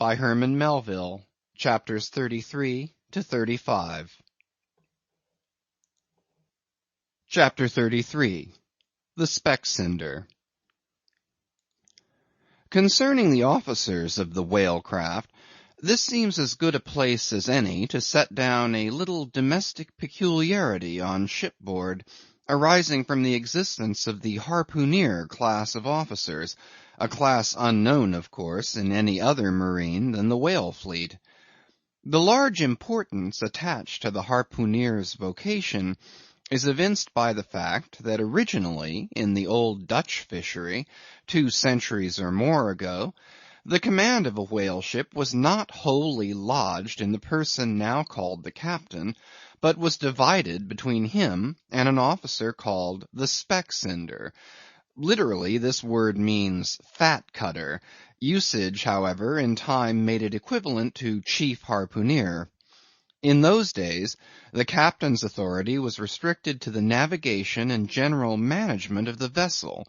by Herman Melville, chapters 33 to 35. Chapter 33. The Speck-Cinder. Concerning the officers of the whale-craft, this seems as good a place as any to set down a little domestic peculiarity on shipboard, arising from the existence of the harpooneer class of officers, a class unknown, of course, in any other marine than the whale fleet. The large importance attached to the harpooneer's vocation is evinced by the fact that originally, in the old Dutch fishery, 2 centuries or more ago, the command of a whale ship was not wholly lodged in the person now called the captain, but was divided between him and an officer called the Speck-Cinder. Literally, this word means fat cutter. Usage, however, in time made it equivalent to chief harpooneer. In those days, the captain's authority was restricted to the navigation and general management of the vessel,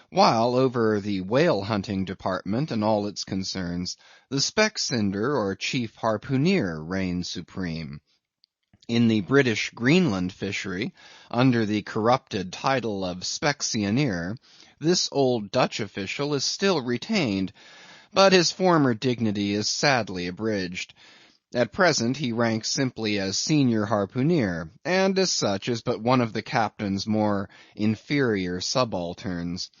while over the whale-hunting department and all its concerns, the Speck-Cinder or chief harpooneer reigned supreme. In the British Greenland fishery, under the corrupted title of Specksioneer, this old Dutch official is still retained, but his former dignity is sadly abridged. At present he ranks simply as senior harpooneer, and as such is but one of the captain's more inferior subalterns.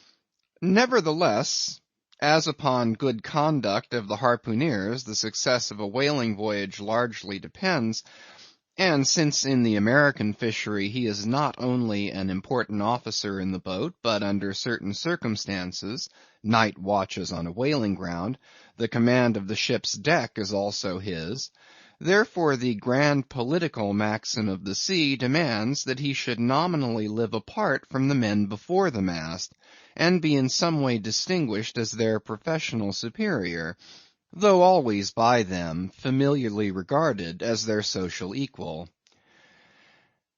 Nevertheless, as upon good conduct of the harpooneers the success of a whaling voyage largely depends, and since in the American fishery he is not only an important officer in the boat, but under certain circumstances, night watches on a whaling ground, the command of the ship's deck is also his, therefore the grand political maxim of the sea demands that he should nominally live apart from the men before the mast, and be in some way distinguished as their professional superior, though always by them familiarly regarded as their social equal.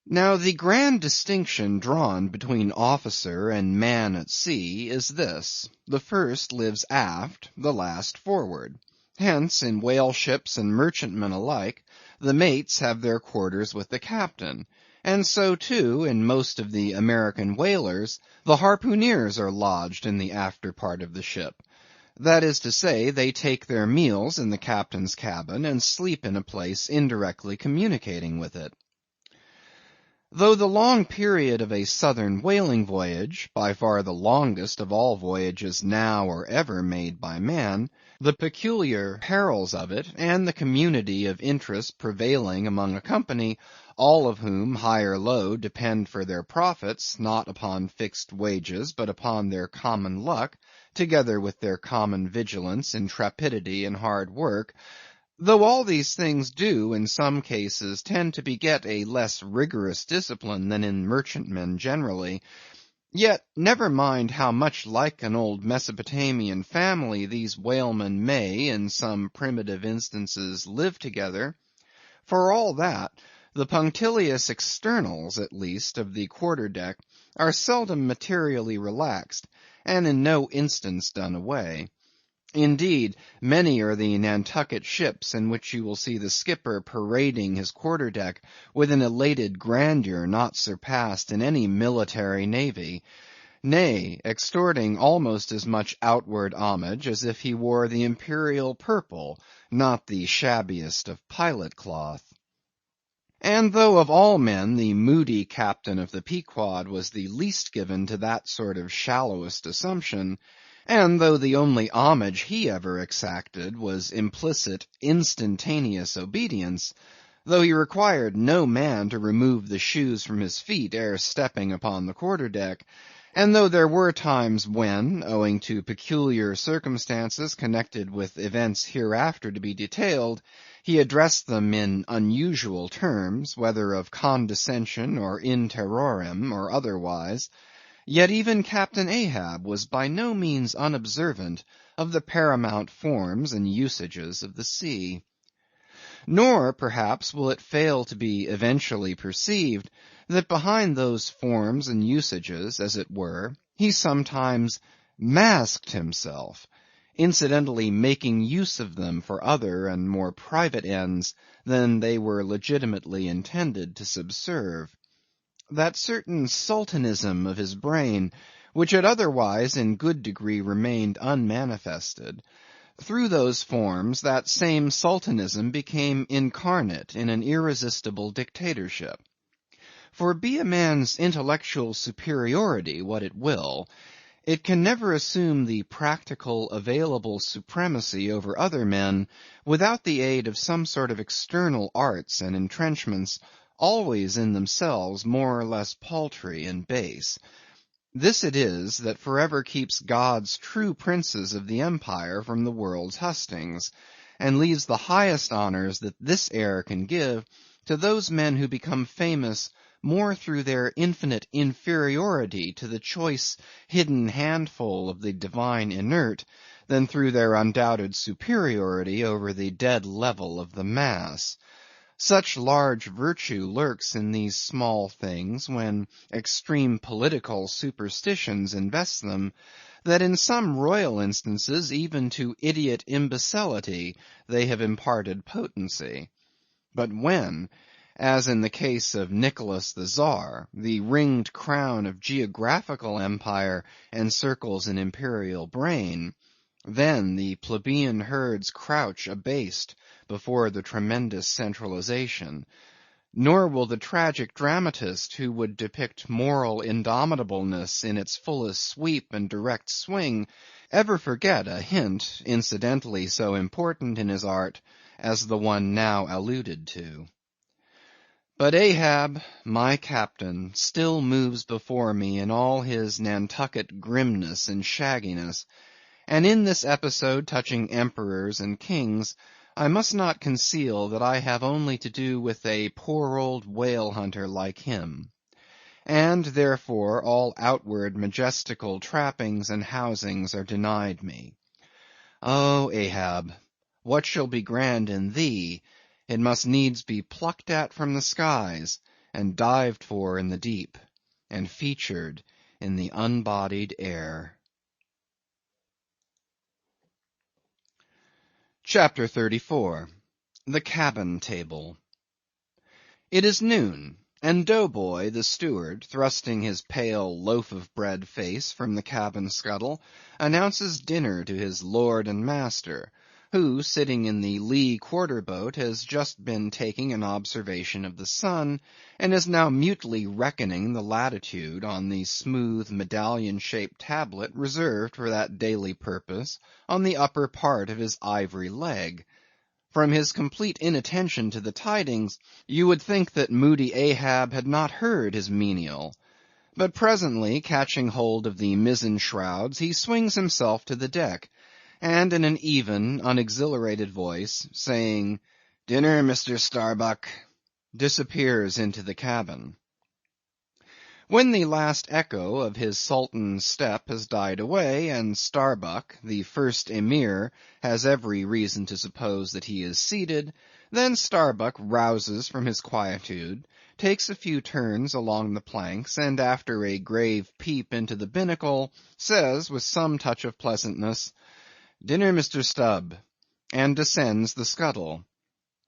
Now the grand distinction drawn between officer and man at sea is this: the first lives aft, the last forward. Hence, in whale ships and merchantmen alike, the mates have their quarters with the captain, and so too, in most of the American whalers, the harpooneers are lodged in the after part of the ship. That is to say, they take their meals in the captain's cabin, and sleep in a place indirectly communicating with it. Though the long period of a southern whaling voyage, by far the longest of all voyages now or ever made by man, the peculiar perils of it, and the community of interest prevailing among a company, all of whom, high or low, depend for their profits, not upon fixed wages, but upon their common luck, together with their common vigilance, intrepidity, and hard work, though all these things do, in some cases, tend to beget a less rigorous discipline than in merchantmen generally, yet never mind how much like an old Mesopotamian family these whalemen may, in some primitive instances, live together. For all that, the punctilious externals, at least, of the quarter-deck are seldom materially relaxed, and in no instance done away. Indeed, many are the Nantucket ships in which you will see the skipper parading his quarter-deck with an elated grandeur not surpassed in any military navy, nay, extorting almost as much outward homage as if he wore the imperial purple, not the shabbiest of pilot cloth. And though of all men the moody captain of the Pequod was the least given to that sort of shallowest assumption, and though the only homage he ever exacted was implicit, instantaneous obedience, though he required no man to remove the shoes from his feet ere stepping upon the quarter-deck, and though there were times when, owing to peculiar circumstances connected with events hereafter to be detailed, he addressed them in unusual terms, whether of condescension or in terrorem or otherwise, yet even Captain Ahab was by no means unobservant of the paramount forms and usages of the sea. Nor, perhaps, will it fail to be eventually perceived that behind those forms and usages, as it were, he sometimes masked himself incidentally making use of them for other and more private ends than they were legitimately intended to subserve. That certain sultanism of his brain, which had otherwise in good degree remained unmanifested, through those forms that same sultanism became incarnate in an irresistible dictatorship. For be a man's intellectual superiority what it will, it can never assume the practical available supremacy over other men without the aid of some sort of external arts and entrenchments, always in themselves more or less paltry and base. This it is that forever keeps God's true princes of the empire from the world's hustings, and leaves the highest honors that this air can give to those men who become famous more through their infinite inferiority to the choice hidden handful of the divine inert, than through their undoubted superiority over the dead level of the mass. Such large virtue lurks in these small things when extreme political superstitions invest them, that in some royal instances even to idiot imbecility they have imparted potency. But when, as in the case of Nicholas the Tsar, the ringed crown of geographical empire encircles an imperial brain, then the plebeian herds crouch abased before the tremendous centralization, nor will the tragic dramatist who would depict moral indomitableness in its fullest sweep and direct swing ever forget a hint incidentally so important in his art as the one now alluded to. But Ahab, my captain, still moves before me in all his Nantucket grimness and shagginess, and in this episode touching emperors and kings, I must not conceal that I have only to do with a poor old whale hunter like him. And therefore all outward majestical trappings and housings are denied me. O Ahab, what shall be grand in thee, it must needs be plucked at from the skies, and dived for in the deep, and featured in the unbodied air. Chapter 34. The Cabin Table. It is noon, and Doughboy the steward, thrusting his pale loaf-of-bread face from the cabin scuttle, announces dinner to his lord and master, who, sitting in the lee quarter-boat, has just been taking an observation of the sun, and is now mutely reckoning the latitude on the smooth medallion-shaped tablet reserved for that daily purpose on the upper part of his ivory leg. From his complete inattention to the tidings, you would think that moody Ahab had not heard his menial. But presently, catching hold of the mizzen shrouds, he swings himself to the deck, and in an even, unexhilarated voice, saying, "Dinner, Mr. Starbuck," disappears into the cabin. When the last echo of his sultan's step has died away, and Starbuck, the first Emir, has every reason to suppose that he is seated, then Starbuck rouses from his quietude, takes a few turns along the planks, and after a grave peep into the binnacle, says with some touch of pleasantness, "Dinner, Mr. Stubb," and descends the scuttle.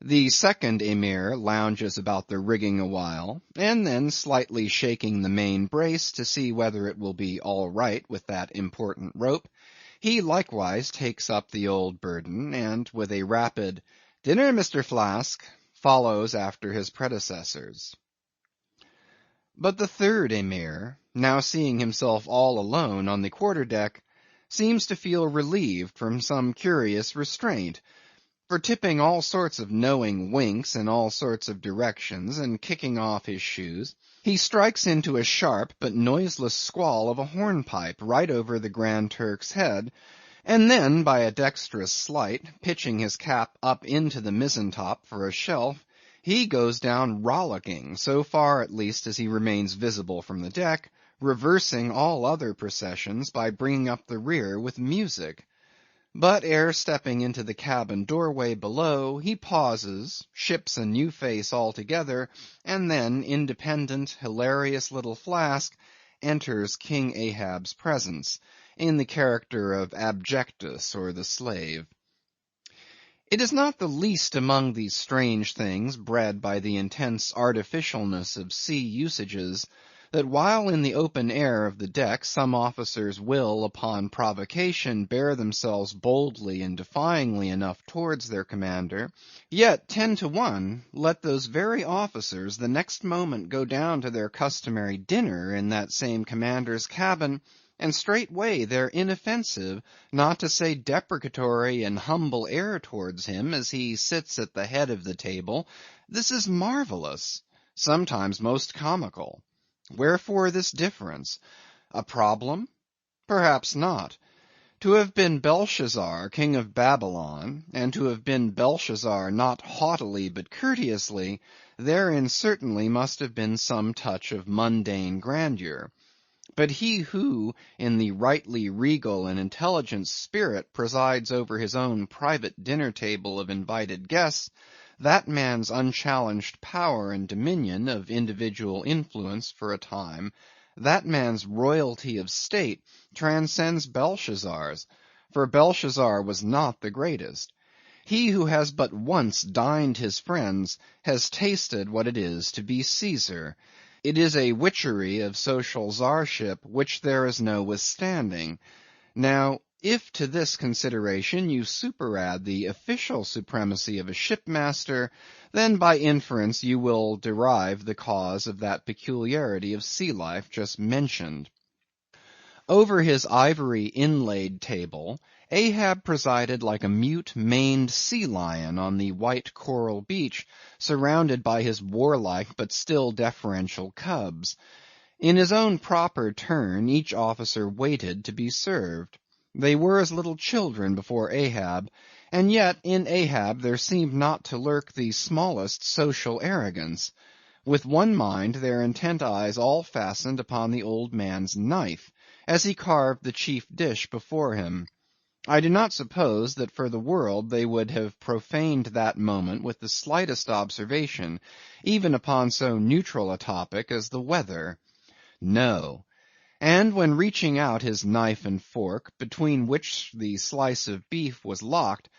The second Emir lounges about the rigging awhile, and then slightly shaking the main brace to see whether it will be all right with that important rope, he likewise takes up the old burden, and with a rapid "Dinner, Mr. Flask," follows after his predecessors. But the third Emir, now seeing himself all alone on the quarter-deck, seems to feel relieved from some curious restraint, for tipping all sorts of knowing winks in all sorts of directions, and kicking off his shoes, he strikes into a sharp but noiseless squall of a hornpipe right over the Grand Turk's head, and then by a dexterous sleight, pitching his cap up into the mizzen-top for a shelf, he goes down rollicking, so far at least as he remains visible from the deck, reversing all other processions by bringing up the rear with music. But ere stepping into the cabin doorway below, he pauses, ships a new face altogether, and then, independent, hilarious little Flask enters King Ahab's presence, in the character of Abjectus or the slave. It is not the least among these strange things bred by the intense artificialness of sea usages, that while in the open air of the deck some officers will, upon provocation, bear themselves boldly and defyingly enough towards their commander, yet 10 to 1 let those very officers the next moment go down to their customary dinner in that same commander's cabin, and straightway their inoffensive, not to say deprecatory and humble air towards him as he sits at the head of the table, this is marvellous, sometimes most comical. Wherefore this difference? A problem? Perhaps not. To have been Belshazzar, king of Babylon, and to have been Belshazzar not haughtily but courteously, therein certainly must have been some touch of mundane grandeur. But he who, in the rightly regal and intelligent spirit, presides over his own private dinner table of invited guests, that man's unchallenged power and dominion of individual influence for a time, that man's royalty of state, transcends Belshazzar's, for Belshazzar was not the greatest. He who has but once dined his friends has tasted what it is to be Caesar. It is a witchery of social czarship which there is no withstanding. Now, if to this consideration you superadd the official supremacy of a shipmaster, then by inference you will derive the cause of that peculiarity of sea life just mentioned. Over his ivory inlaid table, Ahab presided like a mute maned sea lion on the white coral beach, surrounded by his warlike but still deferential cubs. In his own proper turn each officer waited to be served. They were as little children before Ahab, and yet in Ahab there seemed not to lurk the smallest social arrogance. With one mind their intent eyes all fastened upon the old man's knife, as he carved the chief dish before him. I do not suppose that for the world they would have profaned that moment with the slightest observation, even upon so neutral a topic as the weather. No. And when reaching out his knife and fork, between which the slice of beef was locked,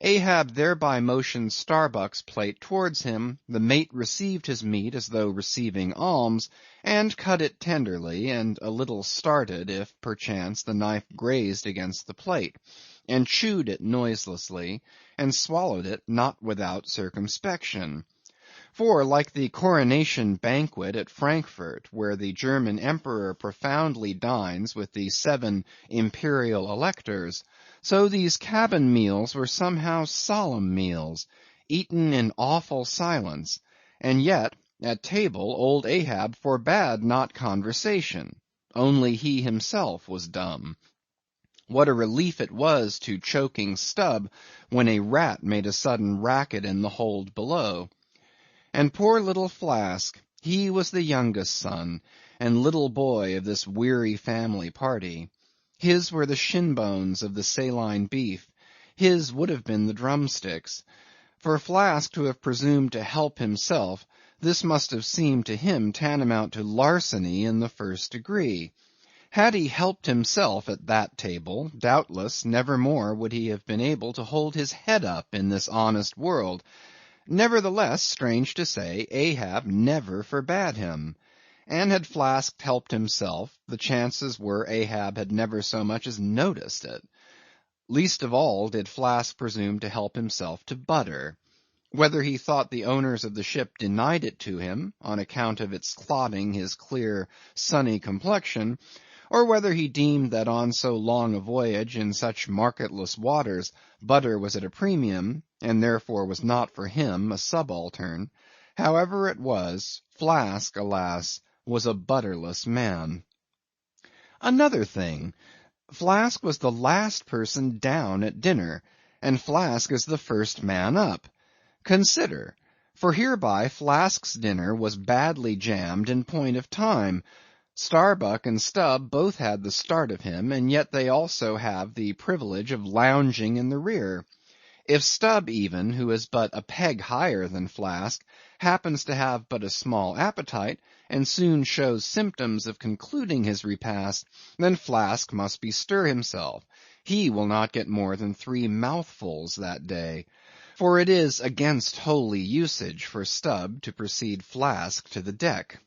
Ahab thereby motioned Starbuck's plate towards him, the mate received his meat as though receiving alms, and cut it tenderly, and a little started if, perchance, the knife grazed against the plate, and chewed it noiselessly, and swallowed it not without circumspection. For, like the coronation banquet at Frankfurt, where the German emperor profoundly dines with the 7 imperial electors, so these cabin meals were somehow solemn meals, eaten in awful silence, and yet at table old Ahab forbade not conversation, only he himself was dumb. What a relief it was to choking Stubb when a rat made a sudden racket in the hold below. And poor little Flask, he was the youngest son, and little boy of this weary family party. His were the shin bones of the saline beef, his would have been the drumsticks. For Flask to have presumed to help himself, this must have seemed to him tantamount to larceny in the first degree. Had he helped himself at that table, doubtless never more would he have been able to hold his head up in this honest world. Nevertheless, strange to say, Ahab never forbade him. And had Flask helped himself, the chances were Ahab had never so much as noticed it. Least of all did Flask presume to help himself to butter. Whether he thought the owners of the ship denied it to him, on account of its clouding his clear, sunny complexion, or whether he deemed that on so long a voyage in such marketless waters, butter was at a premium, and therefore was not for him a subaltern, however it was, Flask, alas, was a butterless man. Another thing, Flask was the last person down at dinner, and Flask is the first man up. Consider, for hereby Flask's dinner was badly jammed in point of time. Starbuck and Stubb both had the start of him, and yet they also have the privilege of lounging in the rear. If Stubb even, who is but a peg higher than Flask, happens to have but a small appetite, and soon shows symptoms of concluding his repast, then Flask must bestir himself. He will not get more than 3 mouthfuls that day, for it is against holy usage for Stubb to precede Flask to the deck.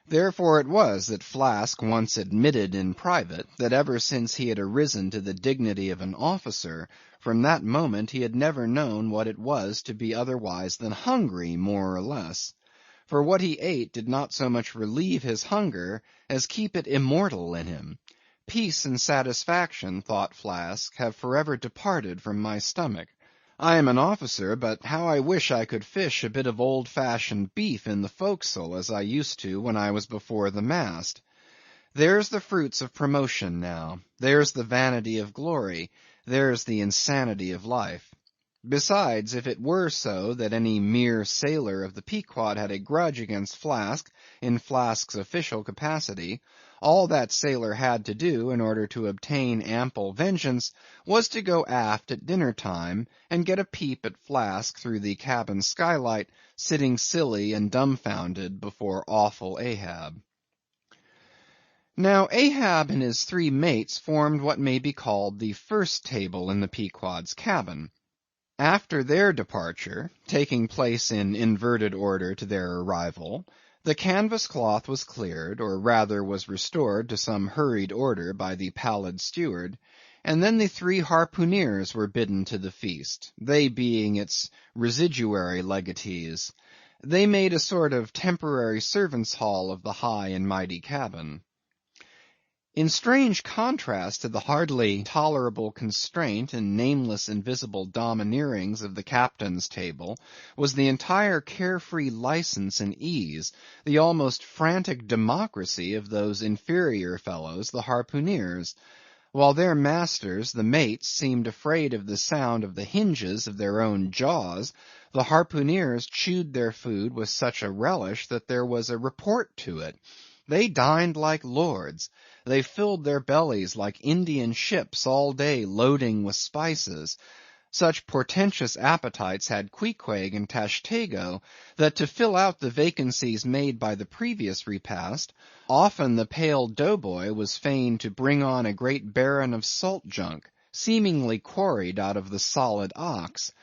Therefore it was that Flask once admitted in private, that ever since he had arisen to the dignity of an officer, from that moment he had never known what it was to be otherwise than hungry, more or less. For what he ate did not so much relieve his hunger, as keep it immortal in him. Peace and satisfaction, thought Flask, have forever departed from my stomach. I am an officer, but how I wish I could fish a bit of old-fashioned beef in the forecastle as I used to when I was before the mast. There's the fruits of promotion now. There's the vanity of glory. There's the insanity of life. Besides, if it were so that any mere sailor of the Pequod had a grudge against Flask, in Flask's official capacity, all that sailor had to do in order to obtain ample vengeance was to go aft at dinner time and get a peep at Flask through the cabin skylight, sitting silly and dumbfounded before awful Ahab. Now Ahab and his 3 mates formed what may be called the first table in the Pequod's cabin. After their departure, taking place in inverted order to their arrival, the canvas cloth was cleared, or rather was restored to some hurried order by the pallid steward, and then the 3 harpooneers were bidden to the feast, they being its residuary legatees. They made a sort of temporary servants' hall of the high and mighty cabin. In strange contrast to the hardly tolerable constraint and nameless invisible domineerings of the captain's table, was the entire carefree license and ease, the almost frantic democracy of those inferior fellows, the harpooneers. While their masters, the mates, seemed afraid of the sound of the hinges of their own jaws, the harpooneers chewed their food with such a relish that there was a report to it. They dined like lords. They filled their bellies like Indian ships all day loading with spices. Such portentous appetites had Queequeg and Tashtego, that to fill out the vacancies made by the previous repast, often the pale doughboy was fain to bring on a great baron of salt junk, seemingly quarried out of the solid ox.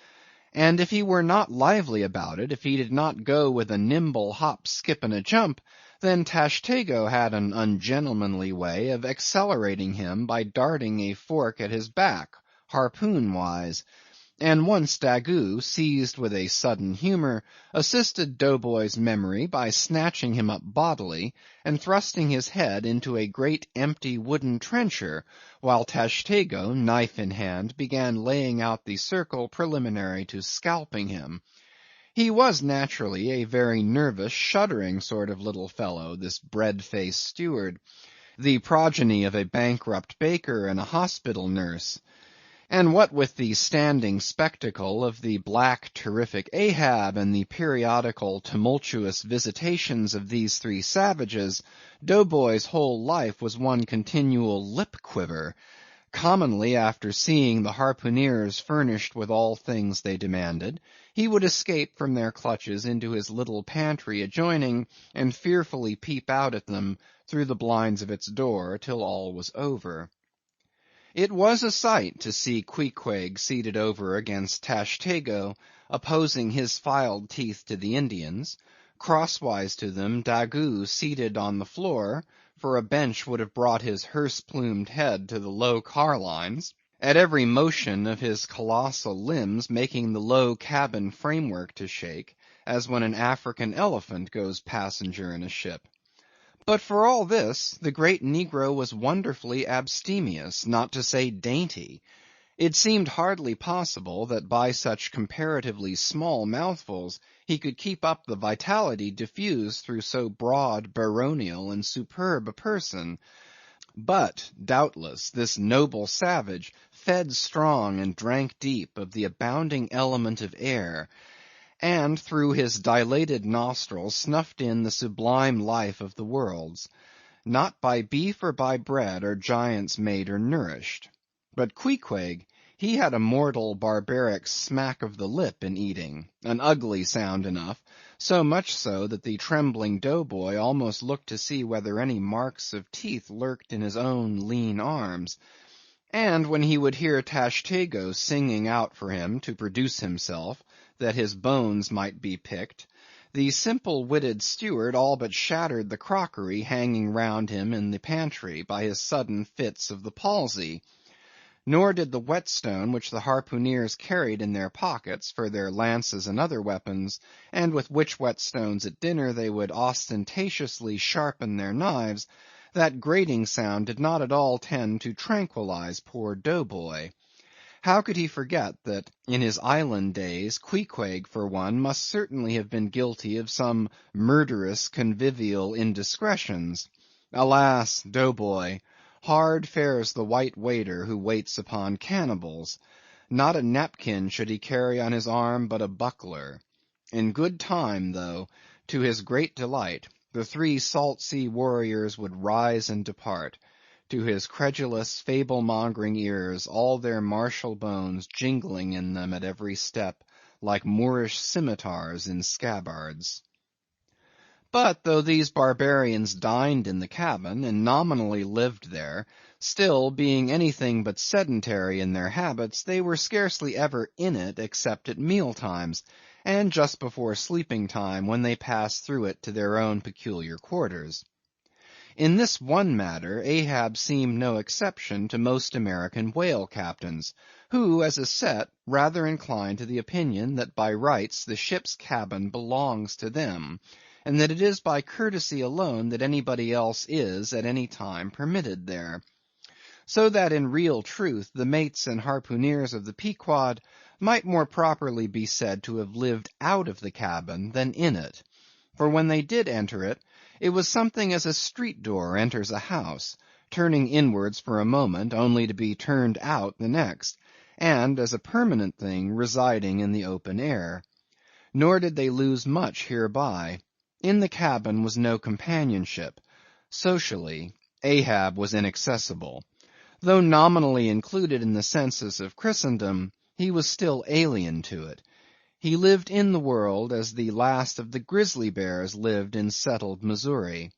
And if he were not lively about it, if he did not go with a nimble hop, skip, and a jump, then Tashtego had an ungentlemanly way of accelerating him by darting a fork at his back, harpoon-wise. And once Daggoo, seized with a sudden humor, assisted Doughboy's memory by snatching him up bodily, and thrusting his head into a great empty wooden trencher, while Tashtego, knife in hand, began laying out the circle preliminary to scalping him. He was naturally a very nervous, shuddering sort of little fellow, this bread-faced steward, the progeny of a bankrupt baker and a hospital nurse. And what with the standing spectacle of the black terrific Ahab and the periodical tumultuous visitations of these 3 savages, Doughboy's whole life was one continual lip-quiver. Commonly, after seeing the harpooneers furnished with all things they demanded, he would escape from their clutches into his little pantry adjoining, and fearfully peep out at them through the blinds of its door till all was over. It was a sight to see Queequeg seated over against Tashtego, opposing his filed teeth to the Indians; crosswise to them, Daggoo seated on the floor, for a bench would have brought his hearse-plumed head to the low carlines, at every motion of his colossal limbs making the low cabin framework to shake, as when an African elephant goes passenger in a ship. But for all this, the great negro was wonderfully abstemious, not to say dainty. It seemed hardly possible that by such comparatively small mouthfuls he could keep up the vitality diffused through so broad, baronial, and superb a person. But, doubtless, this noble savage fed strong and drank deep of the abounding element of air, and through his dilated nostrils snuffed in the sublime life of the worlds. Not by beef or by bread are giants made or nourished. But Queequeg, He had a mortal barbaric smack of the lip in eating, an ugly sound enough, so much so that the trembling doughboy almost looked to see whether any marks of teeth lurked in his own lean arms. And when he would hear Tashtego singing out for him to produce himself, that his bones might be picked, the simple-witted steward all but shattered the crockery hanging round him in the pantry by his sudden fits of the palsy. Nor did the whetstone which the harpooneers carried in their pockets for their lances and other weapons, and with which whetstones at dinner they would ostentatiously sharpen their knives, that grating sound did not at all tend to tranquilize poor Doughboy. How could he forget that in his island days Queequeg for one must certainly have been guilty of some murderous convivial indiscretions? Alas, Doughboy! Hard fares the white waiter who waits upon cannibals. Not a napkin should he carry on his arm, but a buckler. In good time, though, to his great delight, the three salt sea warriors would rise and depart, to his credulous, fable-mongering ears all their martial bones jingling in them at every step, like Moorish scimitars in scabbards. But though these barbarians dined in the cabin, and nominally lived there, still, being anything but sedentary in their habits, they were scarcely ever in it except at meal times, and just before sleeping time, when they passed through it to their own peculiar quarters. In this one matter Ahab seemed no exception to most American whale captains, who, as a set, rather incline to the opinion that by rights the ship's cabin belongs to them, and that it is by courtesy alone that anybody else is at any time permitted there. So that in real truth the mates and harpooneers of the Pequod might more properly be said to have lived out of the cabin than in it. For when they did enter it, it was something as a street door enters a house, turning inwards for a moment, only to be turned out the next, and as a permanent thing residing in the open air. Nor did they lose much hereby. In the cabin was no companionship. Socially, Ahab was inaccessible. Though nominally included in the census of Christendom, he was still alien to it. He lived in the world as the last of the grizzly bears lived in settled Missouri.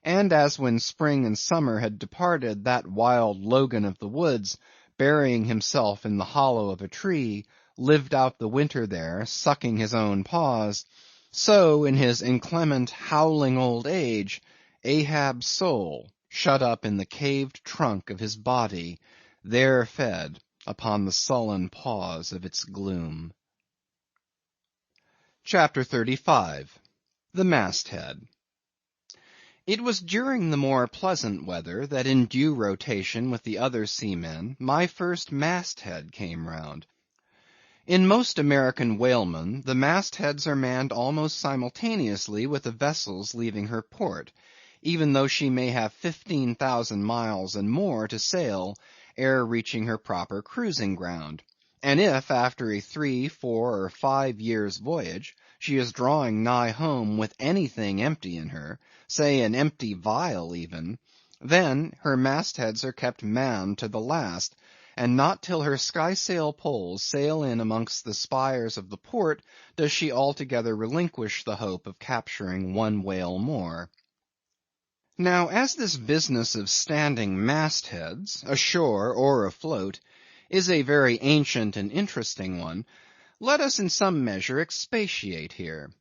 And as when spring and summer had departed, that wild Logan of the woods, burying himself in the hollow of a tree, lived out the winter there, sucking his own paws, so in his inclement, howling old age, Ahab's soul, shut up in the caved trunk of his body, there fed upon the sullen paws of its gloom. Chapter 35. The Masthead. It was during the more pleasant weather that in due rotation with the other seamen, my first masthead came round. In most American whalemen, the mastheads are manned almost simultaneously with the vessel's leaving her port, even though she may have 15,000 miles and more to sail ere reaching her proper cruising ground. And if, after a 3, 4, or 5 years' voyage, she is drawing nigh home with anything empty in her, say an empty vial even, then her mastheads are kept manned to the last, and not till her skysail poles sail in amongst the spires of the port does she altogether relinquish the hope of capturing one whale more. Now, as this business of standing mastheads, ashore or afloat, is a very ancient and interesting one, let us in some measure expatiate here.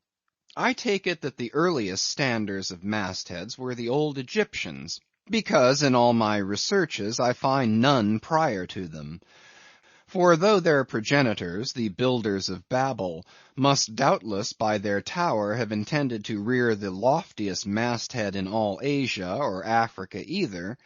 I take it that the earliest standers of mastheads were the old Egyptians, because in all my researches I find none prior to them. For though their progenitors, the builders of Babel, must doubtless by their tower have intended to rear the loftiest masthead in all Asia or Africa either,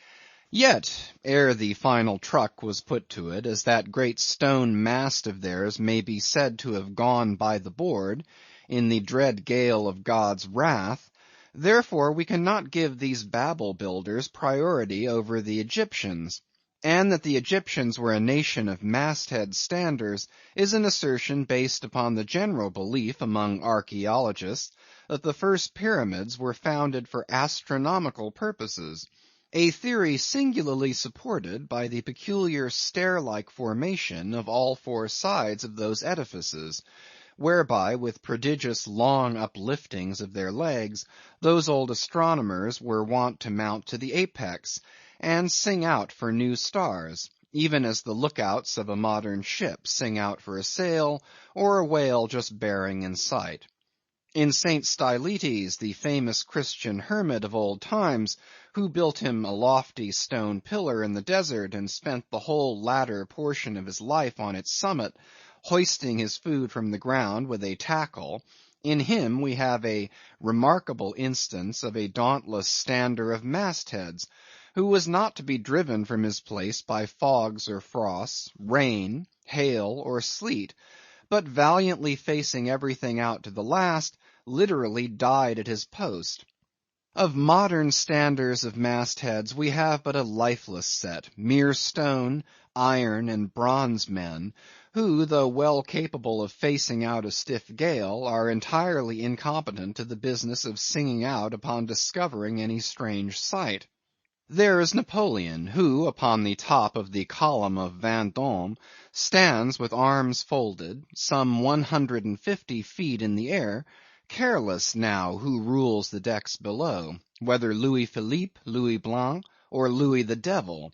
yet, ere the final truck was put to it, as that great stone mast of theirs may be said to have gone by the board, in the dread gale of God's wrath, therefore we cannot give these Babel builders priority over the Egyptians. And that the Egyptians were a nation of masthead standers is an assertion based upon the general belief among archaeologists that the first pyramids were founded for astronomical purposes, a theory singularly supported by the peculiar stair-like formation of all four sides of those edifices, whereby, with prodigious long upliftings of their legs, those old astronomers were wont to mount to the apex, and sing out for new stars, even as the lookouts of a modern ship sing out for a sail, or a whale just bearing in sight. In St. Stylites, the famous Christian hermit of old times, who built him a lofty stone pillar in the desert, and spent the whole latter portion of his life on its summit, hoisting his food from the ground with a tackle, in him we have a remarkable instance of a dauntless stander of mastheads, who was not to be driven from his place by fogs or frosts, rain, hail, or sleet, but valiantly facing everything out to the last, literally died at his post. Of modern standers of mastheads we have but a lifeless set, mere stone, iron, and bronze men, who, though well capable of facing out a stiff gale, are entirely incompetent to the business of singing out upon discovering any strange sight. There is Napoleon, who, upon the top of the column of Vendôme, stands with arms folded, some 150 feet in the air, careless now who rules the decks below, whether Louis Philippe, Louis Blanc, or Louis the Devil.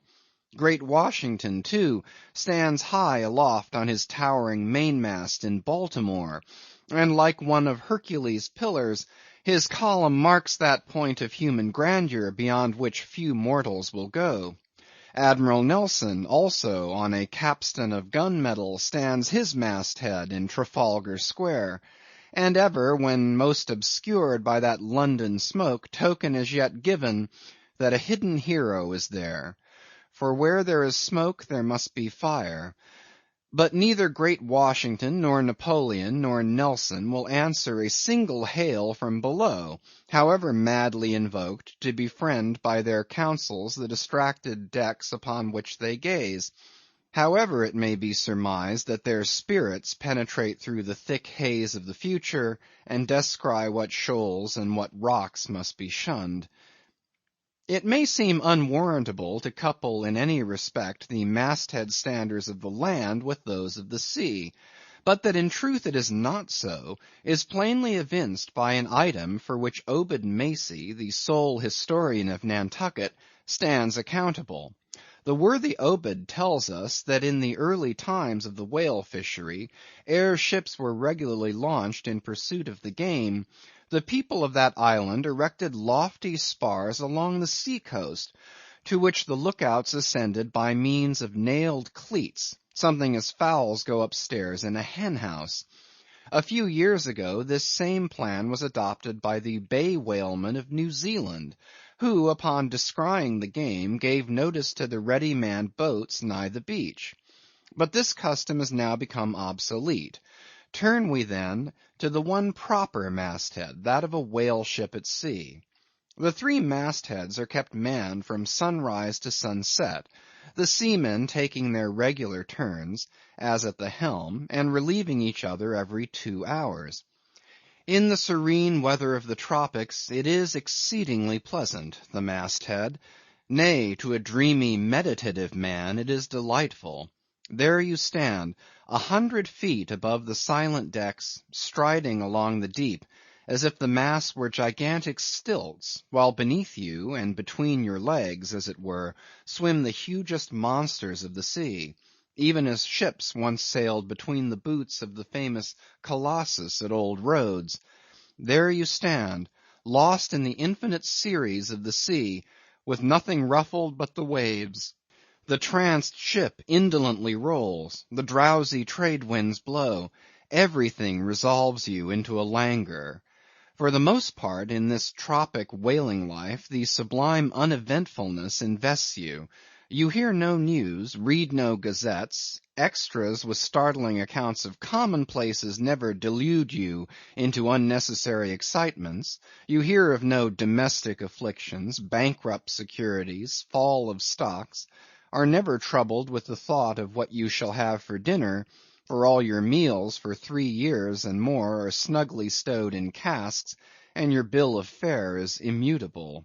Great Washington, too, stands high aloft on his towering mainmast in Baltimore, and like one of Hercules' pillars, his column marks that point of human grandeur beyond which few mortals will go. Admiral Nelson also, on a capstan of gun-metal, stands his masthead in Trafalgar Square, and ever, when most obscured by that London smoke, token is yet given that a hidden hero is there. For where there is smoke there must be fire. But neither great Washington, nor Napoleon, nor Nelson will answer a single hail from below, however madly invoked to befriend by their counsels the distracted decks upon which they gaze. However it may be surmised that their spirits penetrate through the thick haze of the future, and descry what shoals and what rocks must be shunned. It may seem unwarrantable to couple in any respect the masthead standers of the land with those of the sea, but that in truth it is not so, is plainly evinced by an item for which Obed Macy, the sole historian of Nantucket, stands accountable. The worthy Obed tells us that in the early times of the whale fishery, ere ships were regularly launched in pursuit of the game, the people of that island erected lofty spars along the sea coast, to which the lookouts ascended by means of nailed cleats, something as fowls go upstairs in a hen house. A few years ago this same plan was adopted by the bay whalemen of New Zealand, who, upon descrying the game, gave notice to the ready-manned boats nigh the beach. But this custom is now become obsolete. Turn we then to the one proper masthead, that of a whale ship at sea. The three mastheads are kept manned from sunrise to sunset, the seamen taking their regular turns, as at the helm, and relieving each other every 2 hours. In the serene weather of the tropics it is exceedingly pleasant, the masthead; nay, to a dreamy, meditative man it is delightful. There you stand, 100 feet above the silent decks, striding along the deep, as if the masts were gigantic stilts, while beneath you, and between your legs, as it were, swim the hugest monsters of the sea, even as ships once sailed between the boots of the famous Colossus at Old Rhodes. There you stand, lost in the infinite series of the sea, with nothing ruffled but the waves. The tranced ship indolently rolls, the drowsy trade winds blow, everything resolves you into a languor. For the most part, in this tropic whaling life, the sublime uneventfulness invests you. You hear no news, read no gazettes, extras with startling accounts of commonplaces never delude you into unnecessary excitements. You hear of no domestic afflictions, bankrupt securities, fall of stocks, are never troubled with the thought of what you shall have for dinner, for all your meals for 3 years and more are snugly stowed in casks, and your bill of fare is immutable.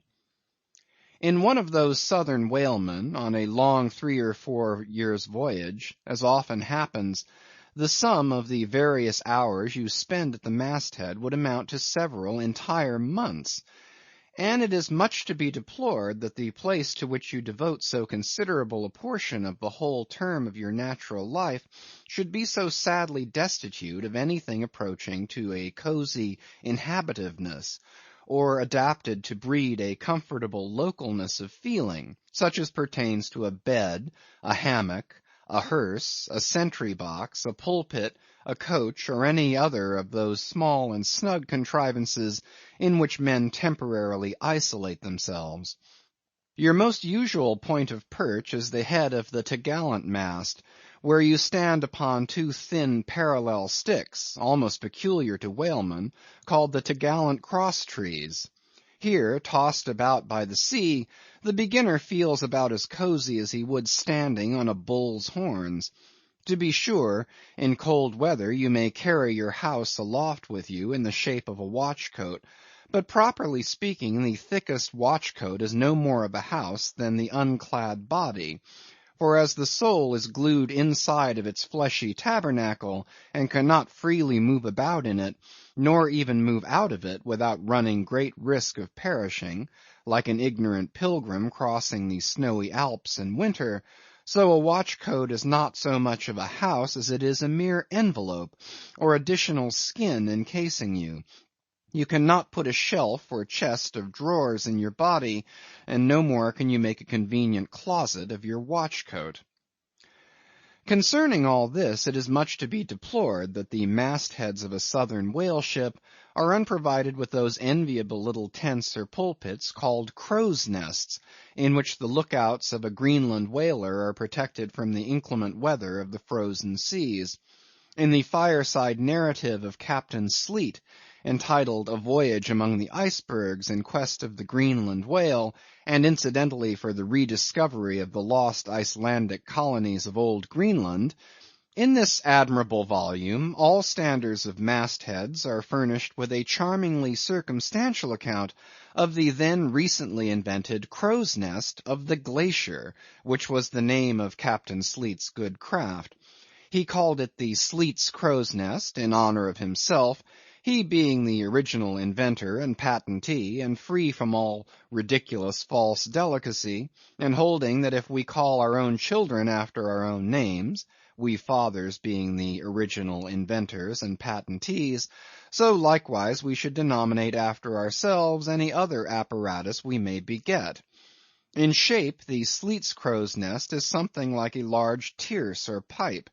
In one of those southern whalemen, on a long 3 or 4 years' voyage, as often happens, the sum of the various hours you spend at the masthead would amount to several entire months. And it is much to be deplored that the place to which you devote so considerable a portion of the whole term of your natural life should be so sadly destitute of anything approaching to a cozy inhabitiveness, or adapted to breed a comfortable localness of feeling, such as pertains to a bed, a hammock, a hearse, a sentry box, a pulpit, a coach, or any other of those small and snug contrivances in which men temporarily isolate themselves. Your most usual point of perch is the head of the t'gallant mast, where you stand upon two thin parallel sticks, almost peculiar to whalemen, called the t'gallant cross trees. Here, tossed about by the sea, the beginner feels about as cozy as he would standing on a bull's horns. To be sure, in cold weather you may carry your house aloft with you in the shape of a watch-coat, but properly speaking, the thickest watch-coat is no more of a house than the unclad body. For as the soul is glued inside of its fleshy tabernacle, and cannot freely move about in it, nor even move out of it without running great risk of perishing, like an ignorant pilgrim crossing the snowy Alps in winter, so a watch-coat is not so much of a house as it is a mere envelope, or additional skin encasing you. You cannot put a shelf or chest of drawers in your body, and no more can you make a convenient closet of your watch-coat. Concerning all this, it is much to be deplored that the mastheads of a southern whale ship are unprovided with those enviable little tents or pulpits called crow's nests, in which the lookouts of a Greenland whaler are protected from the inclement weather of the frozen seas. In the fireside narrative of Captain Sleet, entitled A Voyage Among the Icebergs in Quest of the Greenland Whale, and incidentally for the rediscovery of the lost Icelandic colonies of old Greenland, in this admirable volume, all standers of mastheads are furnished with a charmingly circumstantial account of the then recently invented crow's nest of the Glacier, which was the name of Captain Sleet's good craft. He called it the Sleet's crow's nest in honor of himself, he being the original inventor and patentee, and free from all ridiculous false delicacy, and holding that if we call our own children after our own names, we fathers being the original inventors and patentees, so likewise we should denominate after ourselves any other apparatus we may beget. In shape, the Sleet's crow's nest is something like a large tierce or pipe.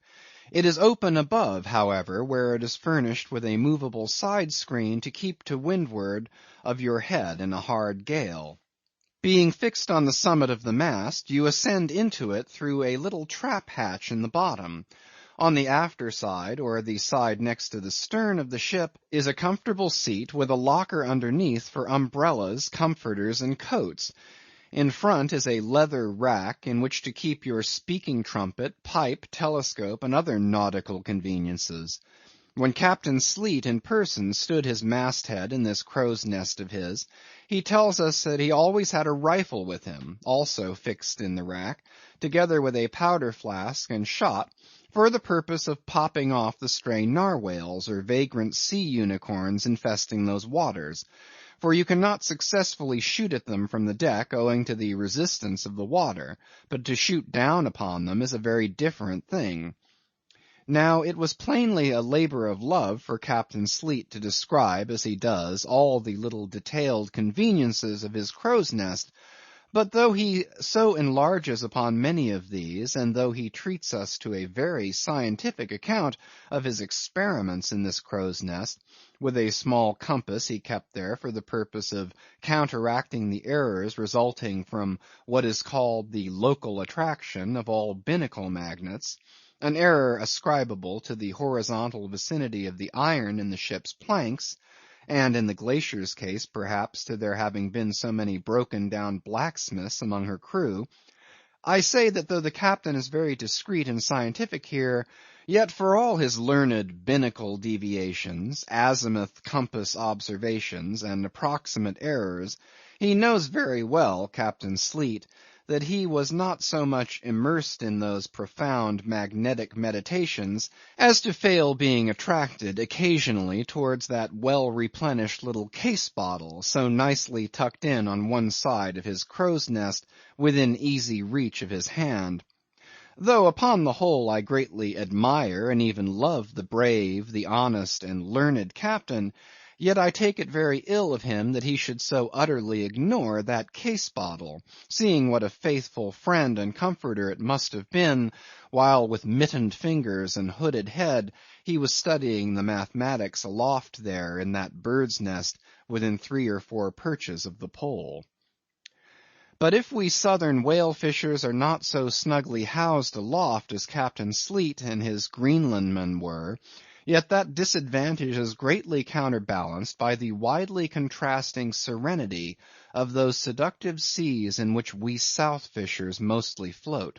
It is open above, however, where it is furnished with a movable side screen to keep to windward of your head in a hard gale. Being fixed on the summit of the mast, you ascend into it through a little trap hatch in the bottom. On the after side, or the side next to the stern of the ship, is a comfortable seat with a locker underneath for umbrellas, comforters, and coats. In front is a leather rack in which to keep your speaking trumpet, pipe, telescope, and other nautical conveniences. When Captain Sleet in person stood his masthead in this crow's nest of his, he tells us that he always had a rifle with him, also fixed in the rack, together with a powder flask and shot, for the purpose of popping off the stray narwhales or vagrant sea unicorns infesting those waters, for you cannot successfully shoot at them from the deck owing to the resistance of the water, but to shoot down upon them is a very different thing. Now it was plainly a labor of love for Captain Sleet to describe, as he does, all the little detailed conveniences of his crow's nest, but though he so enlarges upon many of these, and though he treats us to a very scientific account of his experiments in this crow's nest, with a small compass he kept there for the purpose of counteracting the errors resulting from what is called the local attraction of all binnacle magnets, an error ascribable to the horizontal vicinity of the iron in the ship's planks, and in the Glacier's case, perhaps, to there having been so many broken-down blacksmiths among her crew, I say that though the captain is very discreet and scientific here, Yet for all his learned binnacle deviations, azimuth compass observations, and approximate errors, he knows very well, Captain Sleet, that he was not so much immersed in those profound magnetic meditations as to fail being attracted occasionally towards that well-replenished little case bottle so nicely tucked in on one side of his crow's nest within easy reach of his hand. Though upon the whole I greatly admire and even love the brave, the honest, and learned captain, yet I take it very ill of him that he should so utterly ignore that case bottle, seeing what a faithful friend and comforter it must have been, while with mittened fingers and hooded head he was studying the mathematics aloft there in that bird's nest within 3 or 4 perches of the pole. But if we southern whale fishers are not so snugly housed aloft as Captain Sleet and his Greenlandmen were, yet that disadvantage is greatly counterbalanced by the widely contrasting serenity of those seductive seas in which we south fishers mostly float.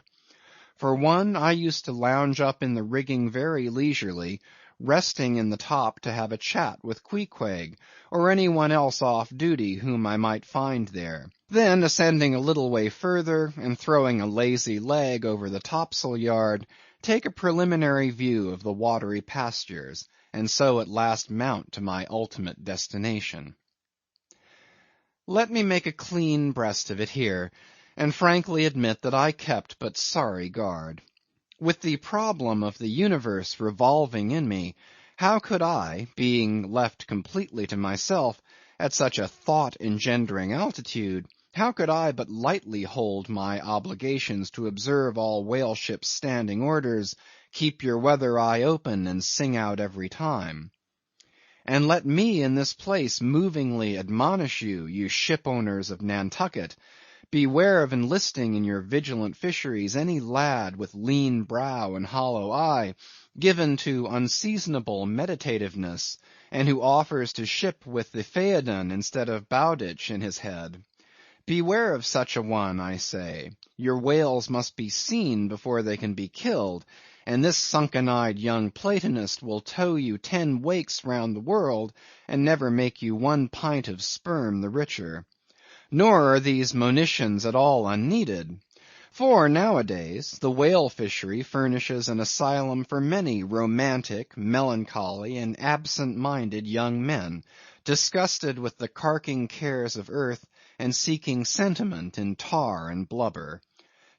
For one, I used to lounge up in the rigging very leisurely, resting in the top to have a chat with Queequeg, or any one else off duty whom I might find there. Then ascending a little way further, and throwing a lazy leg over the topsail yard, take a preliminary view of the watery pastures, and so at last mount to my ultimate destination. Let me make a clean breast of it here, and frankly admit that I kept but sorry guard. With the problem of the universe revolving in me, how could I, being left completely to myself, at such a thought-engendering altitude, how could I but lightly hold my obligations to observe all whale ships' standing orders, keep your weather eye open, and sing out every time? And let me in this place movingly admonish you, you ship owners of Nantucket, beware of enlisting in your vigilant fisheries any lad with lean brow and hollow eye, given to unseasonable meditativeness, and who offers to ship with the Phaedon instead of Bowditch in his head. Beware of such a one, I say. Your whales must be seen before they can be killed, and this sunken-eyed young Platonist will tow you 10 wakes round the world, and never make you 1 pint of sperm the richer. Nor are these monitions at all unneeded. For nowadays the whale fishery furnishes an asylum for many romantic, melancholy, and absent-minded young men, disgusted with the carking cares of earth, and seeking sentiment in tar and blubber.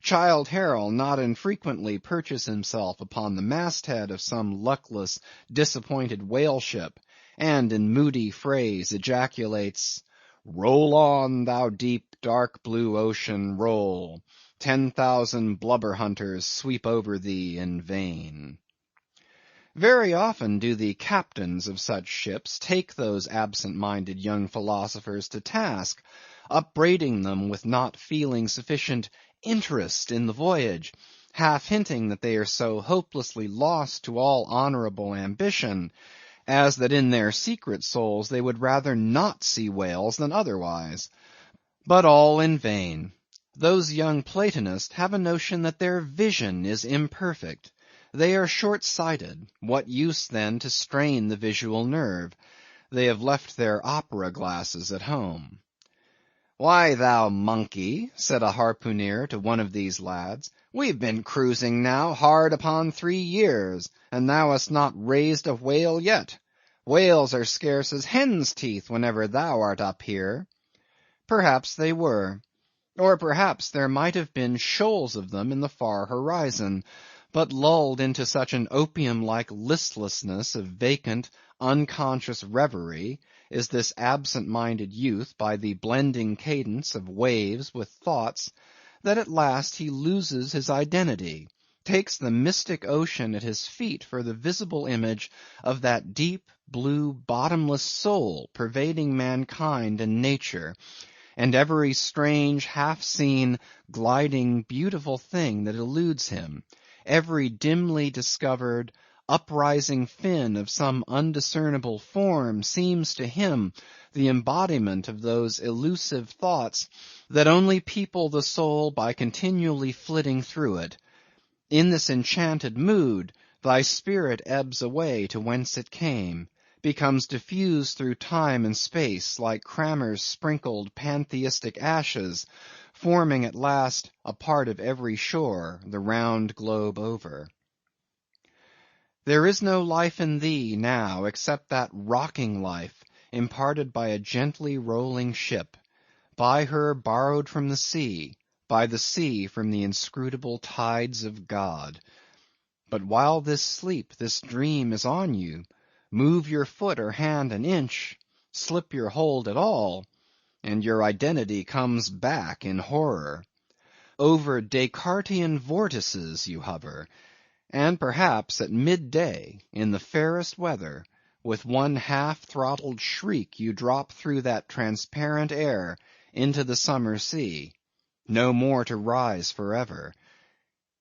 Childe Harold not infrequently perches himself upon the masthead of some luckless, disappointed whale ship, and in moody phrase ejaculates, "Roll on, thou deep, dark blue ocean, roll. 10,000 blubber hunters sweep over thee in vain." Very often do the captains of such ships take those absent-minded young philosophers to task, upbraiding them with not feeling sufficient interest in the voyage, half hinting that they are so hopelessly lost to all honorable ambition, as that in their secret souls they would rather not see whales than otherwise. But all in vain. Those young Platonists have a notion that their vision is imperfect. They are short-sighted. What use then to strain the visual nerve? They have left their opera glasses at home. "Why, thou monkey," said a harpooneer to one of these lads, "we've been cruising now hard upon 3 years, and thou hast not raised a whale yet. Whales are scarce as hen's teeth whenever thou art up here." Perhaps they were. Or perhaps there might have been shoals of them in the far horizon, but lulled into such an opium-like listlessness of vacant, unconscious reverie, is this absent-minded youth by the blending cadence of waves with thoughts, that at last he loses his identity, takes the mystic ocean at his feet for the visible image of that deep, blue, bottomless soul pervading mankind and nature, and every strange, half-seen, gliding, beautiful thing that eludes him, every dimly discovered, uprising fin of some undiscernible form seems to him the embodiment of those elusive thoughts that only people the soul by continually flitting through it. In this enchanted mood, Thy spirit ebbs away to whence it came, becomes diffused through time and space, like Cramer's sprinkled pantheistic ashes, forming at last a part of every shore the round globe over. There is no life in thee now except that rocking life imparted by a gently rolling ship, by her borrowed from the sea, by the sea from the inscrutable tides of God. But while this sleep, this dream is on you, move your foot or hand an inch, slip your hold at all, and your identity comes back in horror. Over Descartian vortices you hover, and perhaps at midday, in the fairest weather, with one half-throttled shriek you drop through that transparent air into the summer sea, no more to rise forever.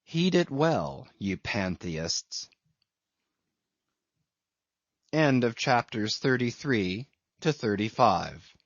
Heed it well, ye pantheists. End of chapters 33 to 35.